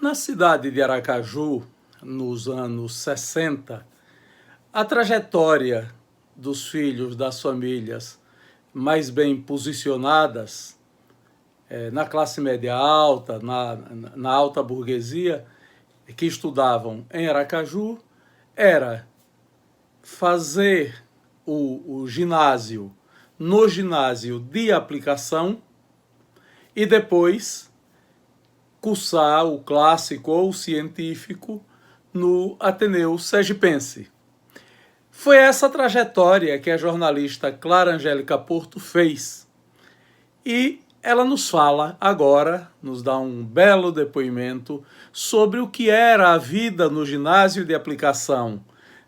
Na cidade de Aracaju, nos anos 60, a trajetória dos filhos das famílias mais bem posicionadas, na classe média alta, na alta burguesia, que estudavam em Aracaju, era fazer o ginásio no ginásio de aplicação e depois cursar o clássico ou o científico no Ateneu Sergipense. Foi essa trajetória que a jornalista Clara Angélica Porto fez. E ela nos fala agora, nos dá um belo depoimento sobre o que era a vida no ginásio de aplicação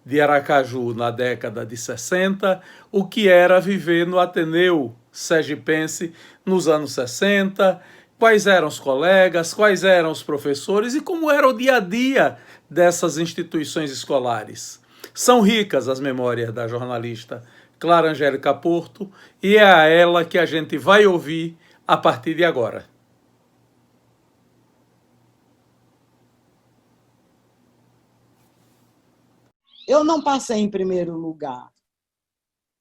de Aracaju na década de 60, o que era viver no Ateneu Sergipense nos anos 60, quais eram os colegas, quais eram os professores e como era o dia a dia dessas instituições escolares. São ricas as memórias da jornalista Clara Angélica Porto e é a ela que a gente vai ouvir a partir de agora. Eu não passei em primeiro lugar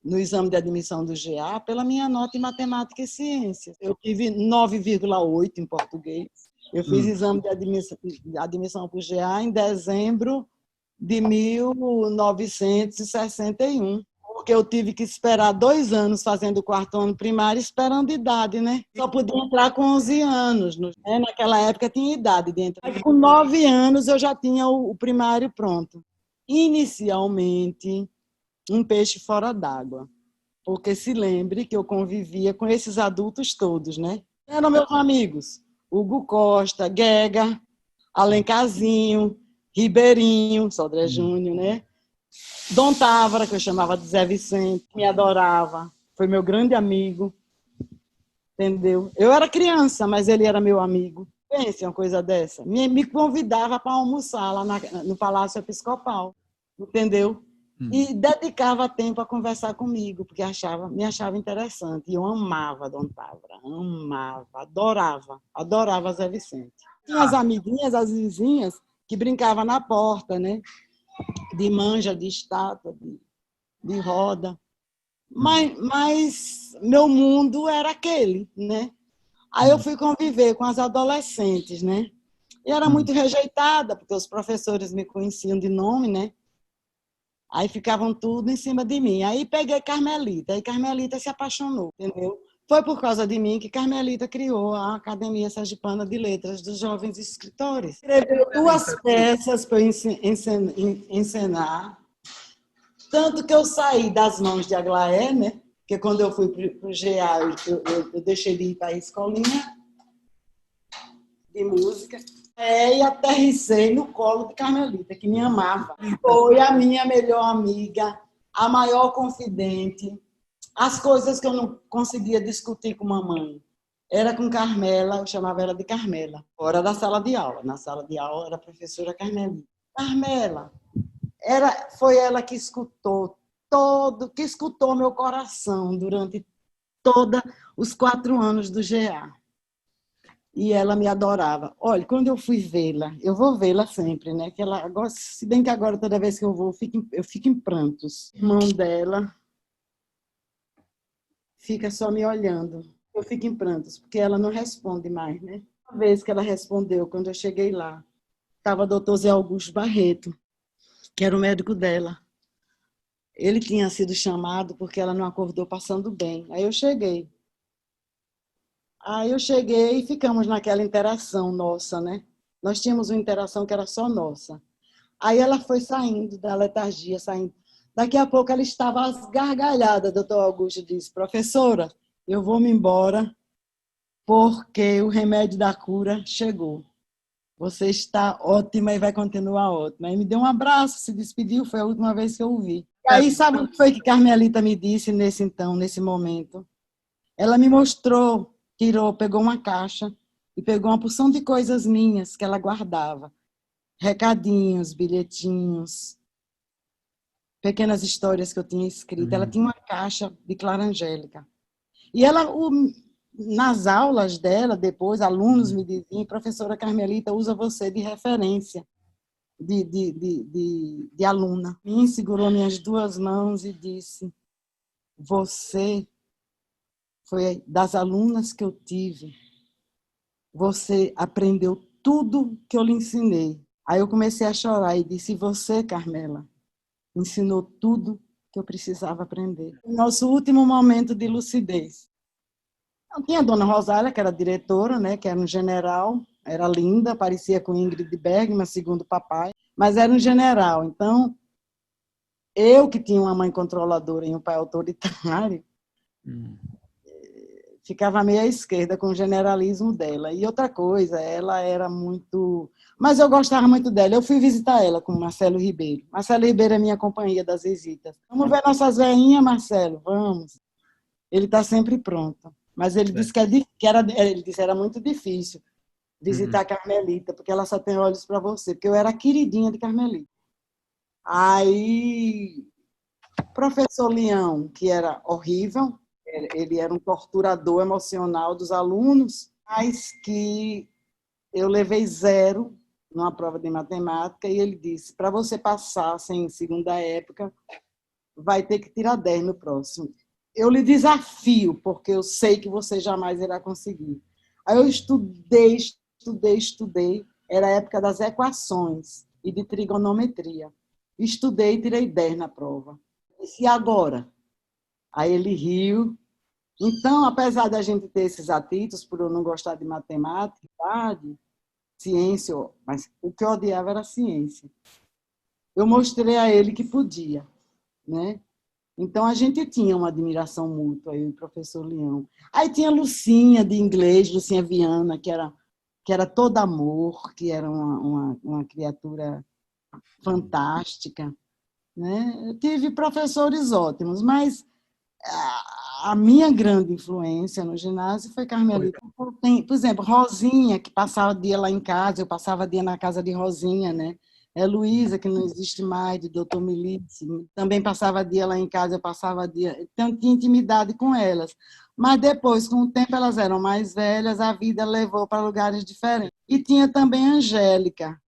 no exame de admissão do GA pela minha nota em matemática e ciências. Eu tive 9,8 em português. Eu fiz exame de admissão para o GA em dezembro de 1961, porque eu tive que esperar 2 anos fazendo o 4º ano primário, esperando idade, né? Só podia entrar com 11 anos. Né? Naquela época tinha idade de entrar. Mas com 9 anos eu já tinha o primário pronto. Inicialmente, um peixe fora d'água, porque se lembre que eu convivia com esses adultos todos, né? Eram meus amigos, Hugo Costa, Guega, Alencarzinho, Ribeirinho, Sodré Júnior, né? Dom Távora, que eu chamava de Zé Vicente, me adorava, foi meu grande amigo, entendeu? Eu era criança, mas ele era meu amigo. Pense uma coisa dessa. Me convidava para almoçar lá no Palácio Episcopal, entendeu? E dedicava tempo a conversar comigo, porque me achava interessante. E eu amava Dom Távora, amava, adorava Zé Vicente. Tinha as amiguinhas, as vizinhas, que brincavam na porta, né? De manja, de estátua, de roda. Mas meu mundo era aquele, né? Aí eu fui conviver com as adolescentes, né? E era muito rejeitada, porque os professores me conheciam de nome, né? Aí ficavam tudo em cima de mim. Aí peguei Carmelita, aí Carmelita se apaixonou, entendeu? Foi por causa de mim que Carmelita criou a Academia Sergipana de Letras dos Jovens Escritores. Escreveu 2 peças para eu encenar, tanto que eu saí das mãos de Aglaé, né? Porque quando eu fui para o GA, eu deixei de ir para a escolinha de música. E aterrissei no colo de Carmelita, que me amava. Foi a minha melhor amiga, a maior confidente. As coisas que eu não conseguia discutir com mamãe era com Carmela, eu chamava ela de Carmela, fora da sala de aula. Na sala de aula era a professora Carmelita. Carmela, foi ela que escutou meu coração durante todos os 4 anos do GA. E ela me adorava. Olha, quando eu fui vê-la, eu vou vê-la sempre, né? Que ela, se bem que agora, toda vez que eu vou, eu fico em prantos. O irmão dela fica só me olhando. Eu fico em prantos, porque ela não responde mais, né? Uma vez que ela respondeu, quando eu cheguei lá, estava o doutor Zé Augusto Barreto, que era o médico dela. Ele tinha sido chamado porque ela não acordou passando bem. Aí eu cheguei e ficamos naquela interação nossa, né? Nós tínhamos uma interação que era só nossa. Aí ela foi saindo da letargia, saindo. Daqui a pouco ela estava às gargalhadas, doutor Augusto disse, professora, eu vou me embora porque o remédio da cura chegou. Você está ótima e vai continuar ótima. Aí me deu um abraço, se despediu, foi a última vez que eu o vi. E aí, sabe o que foi que Carmelita me disse nesse momento? Ela me mostrou, pegou uma caixa e pegou uma porção de coisas minhas que ela guardava. Recadinhos, bilhetinhos, pequenas histórias que eu tinha escrito. Ela tinha uma caixa de Clara Angélica. E ela nas aulas dela, depois, alunos me diziam, professora Carmelita usa você de referência, de aluna. Me segurou minhas duas mãos e disse, você foi das alunas que eu tive, você aprendeu tudo que eu lhe ensinei. Aí eu comecei a chorar e disse, você, Carmela, ensinou tudo que eu precisava aprender. Nosso último momento de lucidez. Tinha a dona Rosália, que era diretora, né, que era um general, era linda, parecia com Ingrid Bergman, segundo o papai, mas era um general. Então, eu que tinha uma mãe controladora e um pai autoritário, ficava meio à esquerda com o generalismo dela. E outra coisa, ela era muito... Mas eu gostava muito dela. Eu fui visitar ela com o Marcelo Ribeiro. Marcelo Ribeiro é minha companhia das visitas. Vamos ver nossas veinhas, Marcelo? Vamos. Ele está sempre pronto. Mas ele disse ele disse era muito difícil visitar a Carmelita, porque ela só tem olhos para você, porque eu era a queridinha de Carmelita. Aí, professor Leão, que era horrível, ele era um torturador emocional dos alunos, mas que eu levei 0 numa prova de matemática, e ele disse, para você passar sem segunda época, vai ter que tirar 10 no próximo. Eu lhe desafio, porque eu sei que você jamais irá conseguir. Aí eu estudei, era a época das equações e de trigonometria. Estudei e tirei 10 na prova. E agora? Aí ele riu. Então, apesar da gente ter esses atritos, por eu não gostar de matemática, ciência, mas o que eu odiava era ciência. Eu mostrei a ele que podia, né? Então, a gente tinha uma admiração mútua, eu e o professor Leão. Aí tinha Lucinha, de inglês, Lucinha Viana, que era todo amor, que era uma criatura fantástica, né? Eu tive professores ótimos, mas a minha grande influência no ginásio foi Carmelita. Por exemplo, Rosinha, que passava dia lá em casa, eu passava dia na casa de Rosinha, né? Luísa, que não existe mais, de Doutor Milice, também passava dia lá em casa, eu passava dia... Então, tinha intimidade com elas. Mas depois, com o tempo, elas eram mais velhas, a vida levou para lugares diferentes. E tinha também a Angélica,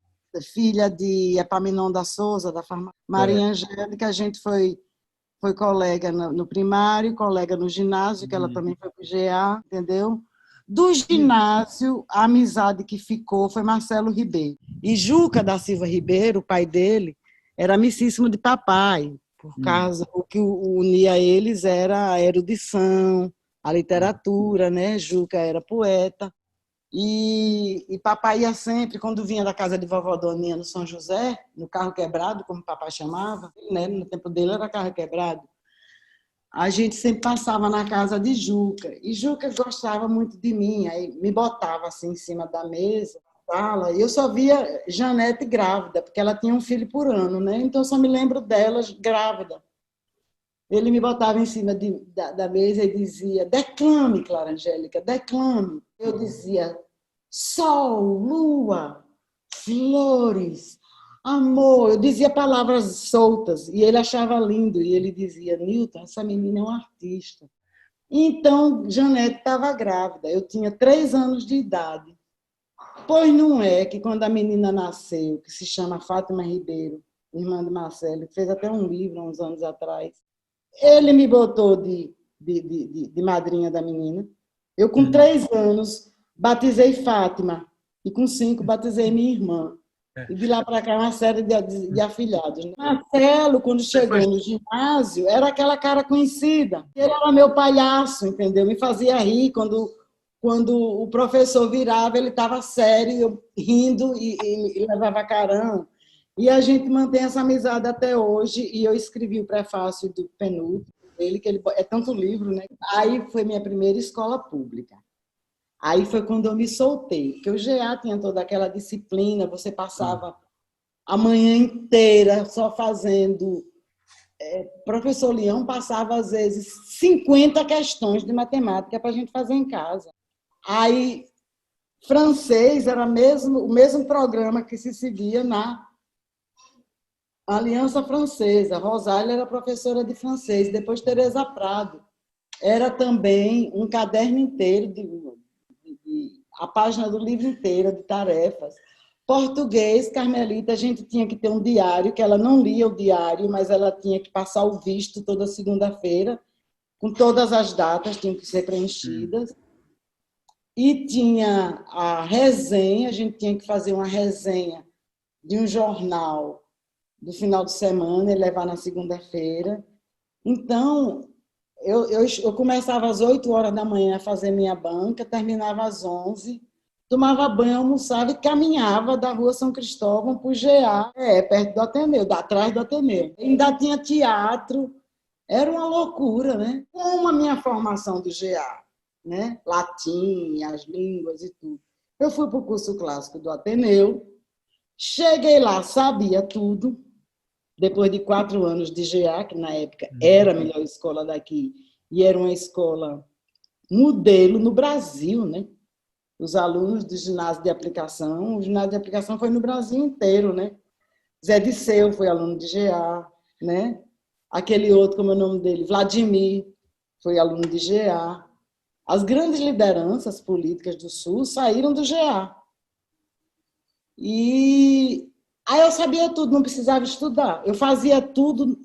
filha de Epaminondas Souza, da farmácia. Maria Angélica, a gente foi colega no primário, colega no ginásio, que ela também foi para o GA, entendeu? Do ginásio, a amizade que ficou foi Marcelo Ribeiro. E Juca da Silva Ribeiro, o pai dele, era amicíssimo de papai, por causa o que unia eles era a erudição, a literatura, né? Juca era poeta. E papai ia sempre, quando vinha da casa de vovó Doninha no São José, no carro quebrado, como papai chamava, né? No tempo dele era carro quebrado, a gente sempre passava na casa de Juca. E Juca gostava muito de mim, aí me botava assim em cima da mesa, sala, e eu só via Janete grávida, porque ela tinha um filho por ano, né? Então eu só me lembro dela grávida. Ele me botava em cima da mesa e dizia, declame, Clara Angélica, declame. Eu dizia, sol, lua, flores, amor. Eu dizia palavras soltas e ele achava lindo. E ele dizia, Nilton, essa menina é um artista. Então, Janete estava grávida. Eu tinha 3 anos de idade. Pois não é que quando a menina nasceu, que se chama Fátima Ribeiro, irmã de Marcelo, que fez até um livro há uns anos atrás, ele me botou de madrinha da menina. Eu, com 3 anos, batizei Fátima. E com 5, batizei minha irmã. E de lá para cá, uma série de afilhados. Marcelo, quando chegou no ginásio, era aquela cara conhecida. Ele era meu palhaço, entendeu? Me fazia rir quando o professor virava, ele estava sério, eu rindo e levava carão. E a gente mantém essa amizade até hoje, e eu escrevi o prefácio do penúltimo dele, que ele é tanto livro, né? Aí foi minha primeira escola pública. Aí foi quando eu me soltei, porque o GA tinha toda aquela disciplina, você passava a manhã inteira só fazendo... Professor Leão passava, às vezes, 50 questões de matemática para a gente fazer em casa. Aí, francês era o mesmo programa que se seguia na Aliança Francesa. Rosália era professora de francês, depois Teresa Prado. era também um caderno inteiro, a página do livro inteira de tarefas. Português, Carmelita, a gente tinha que ter um diário, que ela não lia o diário, mas ela tinha que passar o visto toda segunda-feira, com todas as datas, tinham que ser preenchidas. E tinha a resenha, a gente tinha que fazer uma resenha de um jornal do final de semana e levar na segunda-feira. Então, eu começava às 8 horas da manhã a fazer minha banca, terminava às 11, tomava banho, almoçava e caminhava da Rua São Cristóvão para o GA, perto do Ateneu, atrás do Ateneu. Ainda tinha teatro, era uma loucura, né? Como a minha formação do GA, né? Latim, as línguas e tudo. Eu fui para o curso clássico do Ateneu, cheguei lá, sabia tudo, depois de 4 anos de GA, que na época era a melhor escola daqui, e era uma escola modelo no Brasil, né? Os alunos do ginásio de aplicação, o ginásio de aplicação foi no Brasil inteiro, né? Zé Disseu foi aluno de GA, né? Aquele outro, como é o nome dele? Vladimir, foi aluno de GA. As grandes lideranças políticas do Sul saíram do GA. E aí eu sabia tudo, não precisava estudar. Eu fazia tudo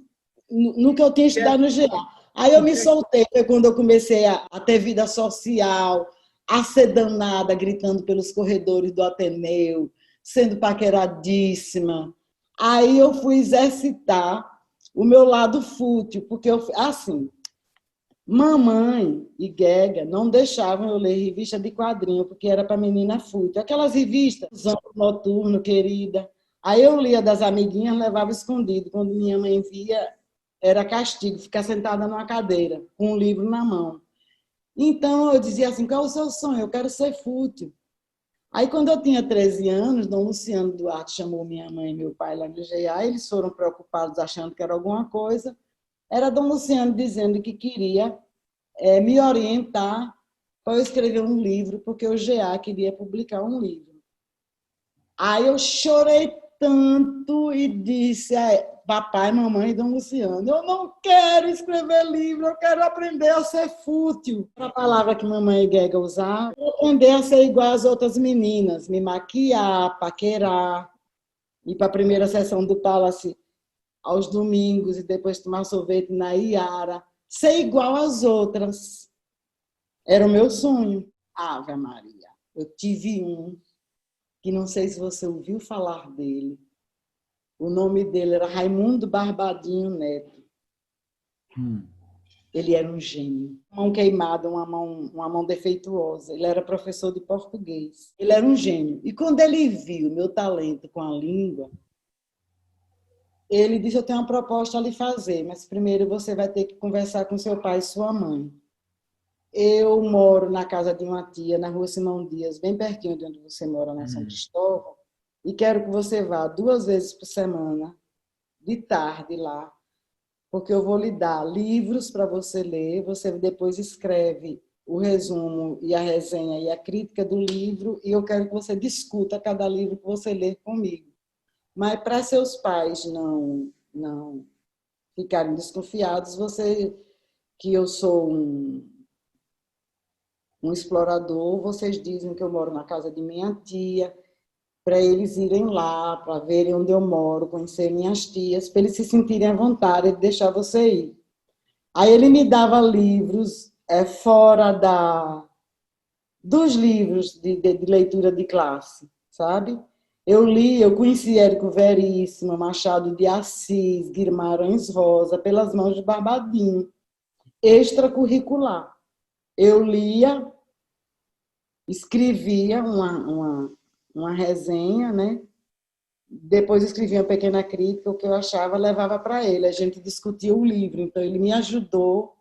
no que eu tinha estudado no GA. Aí eu me soltei, foi quando eu comecei a ter vida social, a ser danada, gritando pelos corredores do Ateneu, sendo paqueradíssima. Aí eu fui exercitar o meu lado fútil, porque assim, mamãe e Guega não deixavam eu ler revista de quadrinho, porque era para menina fútil. Aquelas revistas, Zampo Noturno, querida. Aí eu lia das amiguinhas, levava escondido. Quando minha mãe via, era castigo, ficar sentada numa cadeira, com um livro na mão. Então eu dizia assim, qual é o seu sonho? Eu quero ser fútil. Aí, quando eu tinha 13 anos, Dom Luciano Duarte chamou minha mãe e meu pai lá no GA, eles foram preocupados, achando que era alguma coisa. Era Dom Luciano dizendo que queria me orientar para eu escrever um livro, porque o GA queria publicar um livro. Aí eu chorei tanto e disse a papai, mamãe e Dom Luciano, eu não quero escrever livro, eu quero aprender a ser fútil. A palavra que mamãe e Guega usavam, aprender a ser igual às outras meninas, me maquiar, paquerar, ir para a primeira sessão do Palace aos domingos e depois tomar sorvete na Iara, ser igual às outras. Era o meu sonho. Ave Maria, eu tive um que não sei se você ouviu falar dele. O nome dele era Raimundo Barbadinho Neto. Ele era um gênio. Uma mão queimada, uma mão defeituosa. Ele era professor de português. Ele era um gênio. E quando ele viu meu talento com a língua, ele disse, eu tenho uma proposta a lhe fazer, mas primeiro você vai ter que conversar com seu pai e sua mãe. Eu moro na casa de uma tia, na Rua Simão Dias, bem pertinho de onde você mora, na São Cristóvão, e quero que você vá 2 vezes por semana, de tarde lá, porque eu vou lhe dar livros para você ler, você depois escreve o resumo e a resenha e a crítica do livro, e eu quero que você discuta cada livro que você ler comigo. Mas para seus pais não ficarem desconfiados, que eu sou um explorador, vocês dizem que eu moro na casa de minha tia, para eles irem lá, para verem onde eu moro, conhecer minhas tias, para eles se sentirem à vontade de deixar você ir. Aí ele me dava livros fora dos livros de leitura de classe, sabe? Eu conheci Érico Veríssimo, Machado de Assis, Guimarães Rosa, pelas mãos de Barbadinho, extracurricular. Eu lia, escrevia uma resenha, né? Depois escrevia uma pequena crítica, o que eu achava, levava para ele. A gente discutia o livro, então ele me ajudou,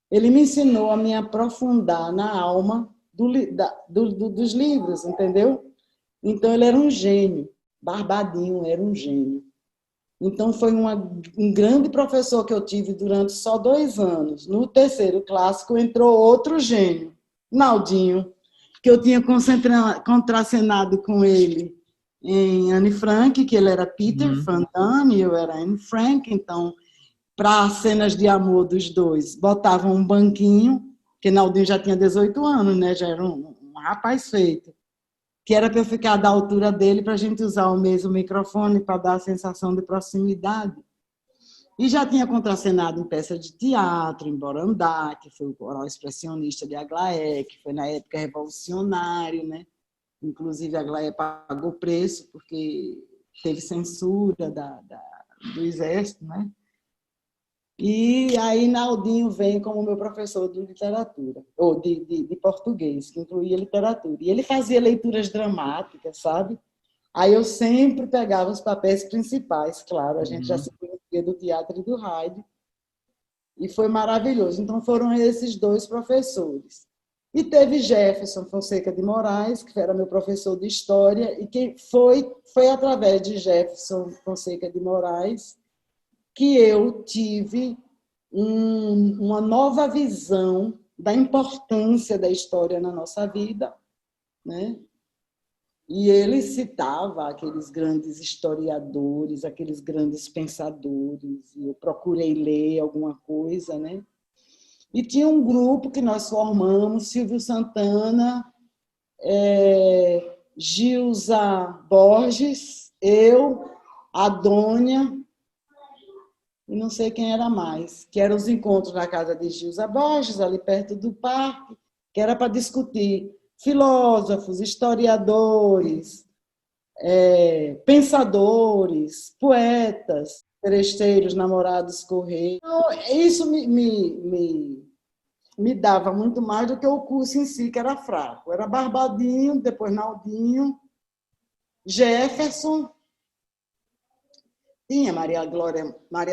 ele me ensinou a me aprofundar na alma dos livros, entendeu? Então ele era um gênio, Barbadinho era um gênio. Então foi um grande professor que eu tive durante só 2 anos. No terceiro clássico entrou outro gênio, Naldinho, que eu tinha contracenado com ele em Anne Frank, que ele era Peter Van Damme, eu era Anne Frank, então para cenas de amor dos dois, botavam um banquinho, porque Naldinho já tinha 18 anos, né? Já era um rapaz feito, que era para eu ficar da altura dele, para a gente usar o mesmo microfone para dar a sensação de proximidade. E já tinha contracenado em peça de teatro, em Borandá, que foi o coral expressionista de Aglaé, que foi na época revolucionário, né? Inclusive, Aglaé pagou preço, porque teve censura do Exército, né? E aí Naldinho vem como meu professor de literatura, ou de português, que incluía literatura. E ele fazia leituras dramáticas, sabe? Aí eu sempre pegava os papéis principais, claro, a gente já se conhecia do teatro e do rádio, e foi maravilhoso. Então foram esses dois professores. E teve Jefferson Fonseca de Moraes, que era meu professor de história, e que foi através de Jefferson Fonseca de Moraes que eu tive uma nova visão da importância da história na nossa vida, né? E ele citava aqueles grandes historiadores, aqueles grandes pensadores, e eu procurei ler alguma coisa, né? E tinha um grupo que nós formamos, Silvio Santana, Gilza Borges, eu, a Dônia, e não sei quem era mais, que eram os encontros na casa de Gilza Borges, ali perto do parque, que era para discutir filósofos, historiadores, pensadores, poetas, seresteiros, namorados, correios. Então, isso me dava muito mais do que o curso em si, que era fraco. Era Barbadinho, depois Naldinho, Jefferson, tinha Maria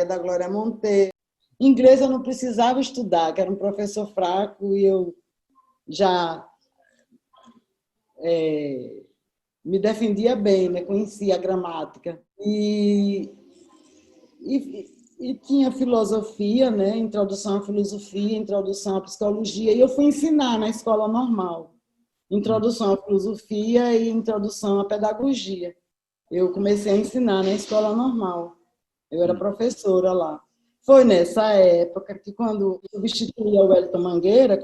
da Glória Monteiro. Inglês eu não precisava estudar, que era um professor fraco, e eu já me defendia bem, né? Conhecia a gramática. E tinha filosofia, né? Introdução à filosofia, introdução à psicologia, e eu fui ensinar na escola normal. Introdução à filosofia e introdução à pedagogia. Eu comecei a ensinar na escola normal. Eu era professora lá. Foi nessa época que, quando eu substituía o Wellington Mangueira,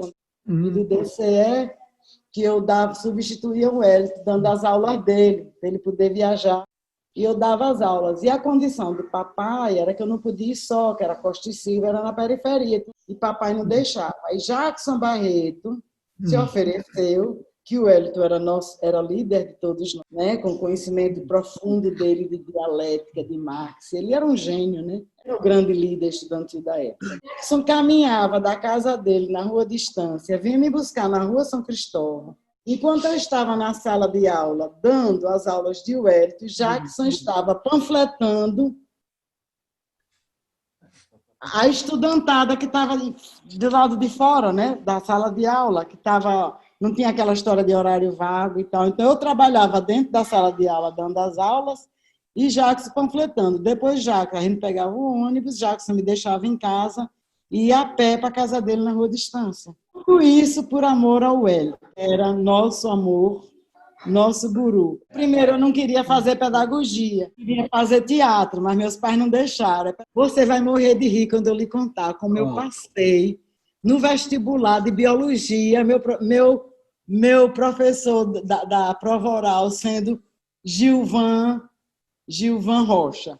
do DCE, que eu substituía o Wellington, dando as aulas dele, para ele poder viajar. E eu dava as aulas. E a condição do papai era que eu não podia ir só, que era Costa e Silva, era na periferia. E papai não deixava. Aí Jackson Barreto se ofereceu, que o Wellington era líder de todos nós, né? Com conhecimento profundo dele de dialética, de Marx. Ele era um gênio, né? Era o grande líder estudantil da época. Jackson caminhava da casa dele na Rua Distância, vinha me buscar na Rua São Cristóvão. Enquanto eu estava na sala de aula, dando as aulas de Wellington, Jackson estava panfletando a estudantada que estava do lado de fora, né, da sala de aula, que não tinha aquela história de horário vago e tal. Então, eu trabalhava dentro da sala de aula, dando as aulas, e Jackson panfletando. Depois, a gente pegava o ônibus, Jackson me deixava em casa e ia a pé para a casa dele na Rua Distância. Tudo isso por amor ao Wellington. Era nosso amor, nosso guru. Primeiro, eu não queria fazer pedagogia, queria fazer teatro, mas meus pais não deixaram. Você vai morrer de rir quando eu lhe contar como eu passei no vestibular de biologia, meu professor da prova oral sendo Gilvan Rocha.